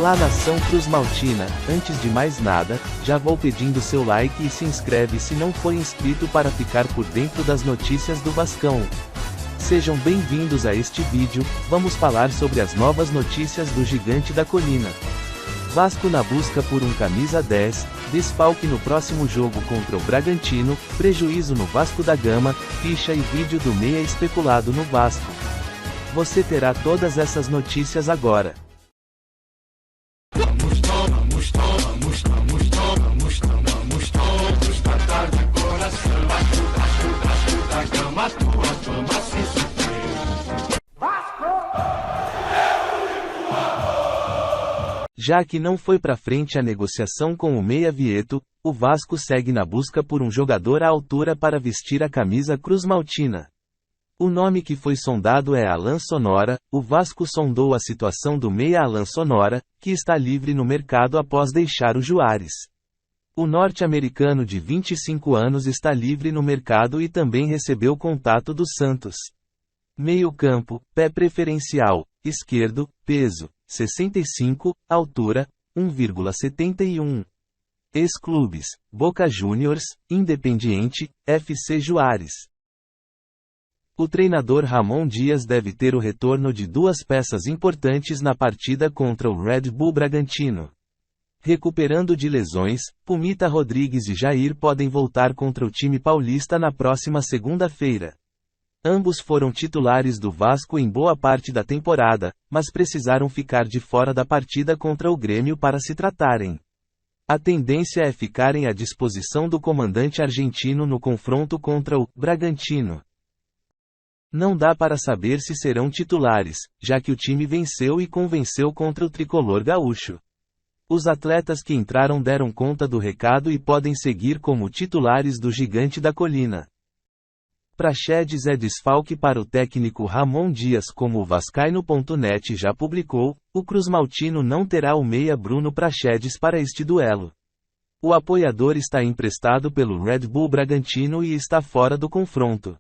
Olá nação cruzmaltina, antes de mais nada, já vou pedindo seu like e se inscreve se não for inscrito para ficar por dentro das notícias do Vascão. Sejam bem-vindos a este vídeo, vamos falar sobre as novas notícias do Gigante da Colina. Vasco na busca por um camisa 10, desfalque no próximo jogo contra o Bragantino, prejuízo no Vasco da Gama, ficha e vídeo do meia especulado no Vasco. Você terá todas essas notícias agora. Já que não foi para frente a negociação com o meia Vieto, o Vasco segue na busca por um jogador à altura para vestir a camisa cruzmaltina. O nome que foi sondado é Alan Sonora. O Vasco sondou a situação do meia Alan Sonora, que está livre no mercado após deixar o Juárez. O norte-americano de 25 anos está livre no mercado e também recebeu contato do Santos. Meio-campo, pé preferencial, esquerdo, peso, 65, altura, 1,71. Ex-clubes, Boca Juniors, Independiente, FC Juárez. O treinador Ramon Dias deve ter o retorno de duas peças importantes na partida contra o Red Bull Bragantino. Recuperando de lesões, Pumita Rodrigues e Jair podem voltar contra o time paulista na próxima segunda-feira. Ambos foram titulares do Vasco em boa parte da temporada, mas precisaram ficar de fora da partida contra o Grêmio para se tratarem. A tendência é ficarem à disposição do comandante argentino no confronto contra o Bragantino. Não dá para saber se serão titulares, já que o time venceu e convenceu contra o tricolor gaúcho. Os atletas que entraram deram conta do recado e podem seguir como titulares do Gigante da Colina. Praxedes é desfalque para o técnico Ramon Dias. Como o Vascaíno.net já publicou, o cruzmaltino não terá o meia Bruno Praxedes para este duelo. O apoiador está emprestado pelo Red Bull Bragantino e está fora do confronto.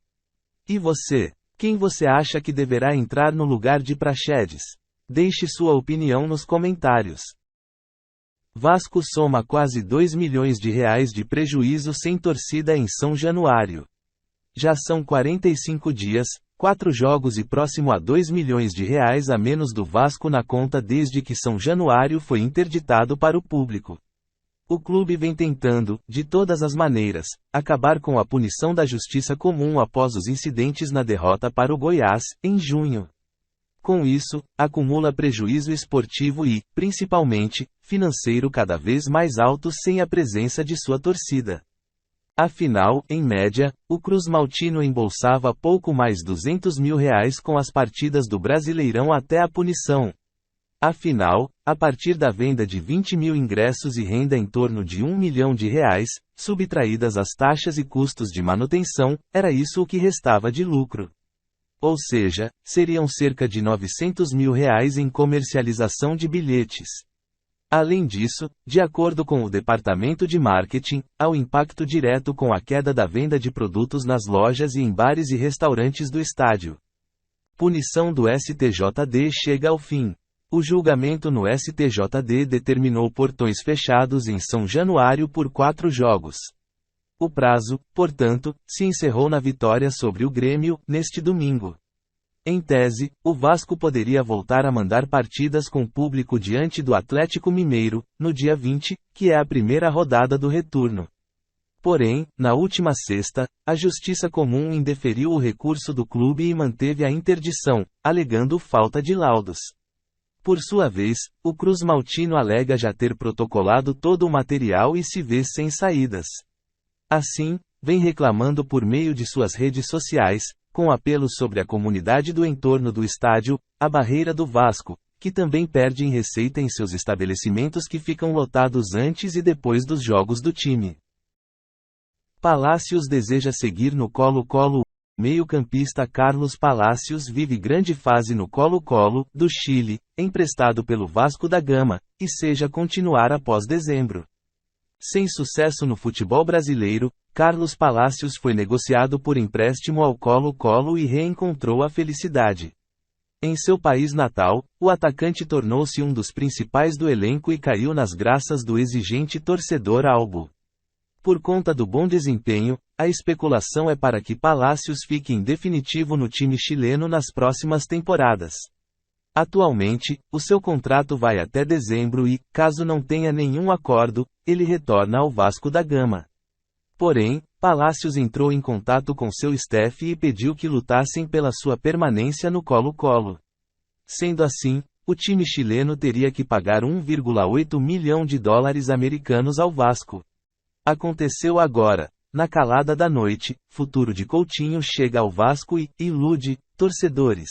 E você? Quem você acha que deverá entrar no lugar de Praxedes? Deixe sua opinião nos comentários. Vasco soma quase 2 milhões de reais de prejuízo sem torcida em São Januário. Já são 45 dias, 4 jogos e próximo a 2 milhões de reais a menos do Vasco na conta desde que São Januário foi interditado para o público. O clube vem tentando, de todas as maneiras, acabar com a punição da justiça comum após os incidentes na derrota para o Goiás, em junho. Com isso, acumula prejuízo esportivo e, principalmente, financeiro cada vez mais alto sem a presença de sua torcida. Afinal, em média, o cruzmaltino embolsava pouco mais R$200 mil com as partidas do Brasileirão até a punição. Afinal, a partir da venda de 20 mil ingressos e renda em torno de R$1 milhão, subtraídas as taxas e custos de manutenção, era isso o que restava de lucro. Ou seja, seriam cerca de R$900 mil em comercialização de bilhetes. Além disso, de acordo com o departamento de marketing, há o impacto direto com a queda da venda de produtos nas lojas e em bares e restaurantes do estádio. Punição do STJD chega ao fim. O julgamento no STJD determinou portões fechados em São Januário por 4 jogos. O prazo, portanto, se encerrou na vitória sobre o Grêmio, neste domingo. Em tese, o Vasco poderia voltar a mandar partidas com público diante do Atlético Mineiro, no dia 20, que é a primeira rodada do retorno. Porém, na última sexta, a Justiça Comum indeferiu o recurso do clube e manteve a interdição, alegando falta de laudos. Por sua vez, o cruzmaltino alega já ter protocolado todo o material e se vê sem saídas. Assim, vem reclamando por meio de suas redes sociais, com apelos sobre a comunidade do entorno do estádio, a Barreira do Vasco, que também perde em receita em seus estabelecimentos que ficam lotados antes e depois dos jogos do time. Palácios deseja seguir no Colo-Colo. Meio-campista Carlos Palácios vive grande fase no Colo-Colo, do Chile, emprestado pelo Vasco da Gama, e seja continuar após dezembro. Sem sucesso no futebol brasileiro, Carlos Palácios foi negociado por empréstimo ao Colo-Colo e reencontrou a felicidade. Em seu país natal, o atacante tornou-se um dos principais do elenco e caiu nas graças do exigente torcedor albo. Por conta do bom desempenho, a especulação é para que Palacios fique em definitivo no time chileno nas próximas temporadas. Atualmente, o seu contrato vai até dezembro e, caso não tenha nenhum acordo, ele retorna ao Vasco da Gama. Porém, Palacios entrou em contato com seu staff e pediu que lutassem pela sua permanência no Colo-Colo. Sendo assim, o time chileno teria que pagar 1,8 milhão de dólares americanos ao Vasco. Aconteceu agora. Na calada da noite, futuro de Coutinho chega ao Vasco e ilude torcedores.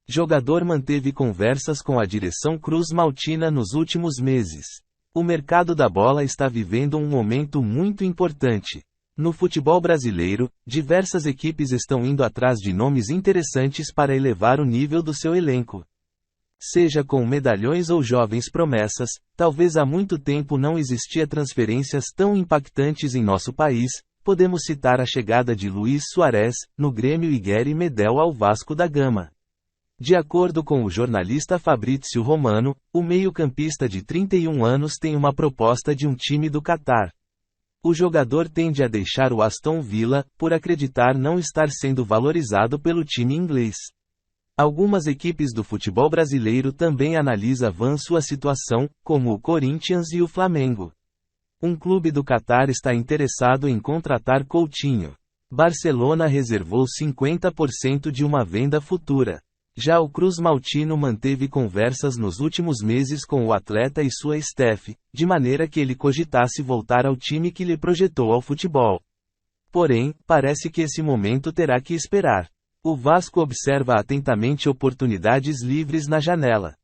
Jogador manteve conversas com a direção cruz-maltina nos últimos meses. O mercado da bola está vivendo um momento muito importante. No futebol brasileiro, diversas equipes estão indo atrás de nomes interessantes para elevar o nível do seu elenco. Seja com medalhões ou jovens promessas, talvez há muito tempo não existia transferências tão impactantes em nosso país. Podemos citar a chegada de Luís Suárez, no Grêmio, e Gary Medel ao Vasco da Gama. De acordo com o jornalista Fabrício Romano, o meio-campista de 31 anos tem uma proposta de um time do Catar. O jogador tende a deixar o Aston Villa, por acreditar não estar sendo valorizado pelo time inglês. Algumas equipes do futebol brasileiro também analisam sua situação, como o Corinthians e o Flamengo. Um clube do Catar está interessado em contratar Coutinho. Barcelona reservou 50% de uma venda futura. Já o cruz-maltino manteve conversas nos últimos meses com o atleta e sua staff, de maneira que ele cogitasse voltar ao time que lhe projetou ao futebol. Porém, parece que esse momento terá que esperar. O Vasco observa atentamente oportunidades livres na janela.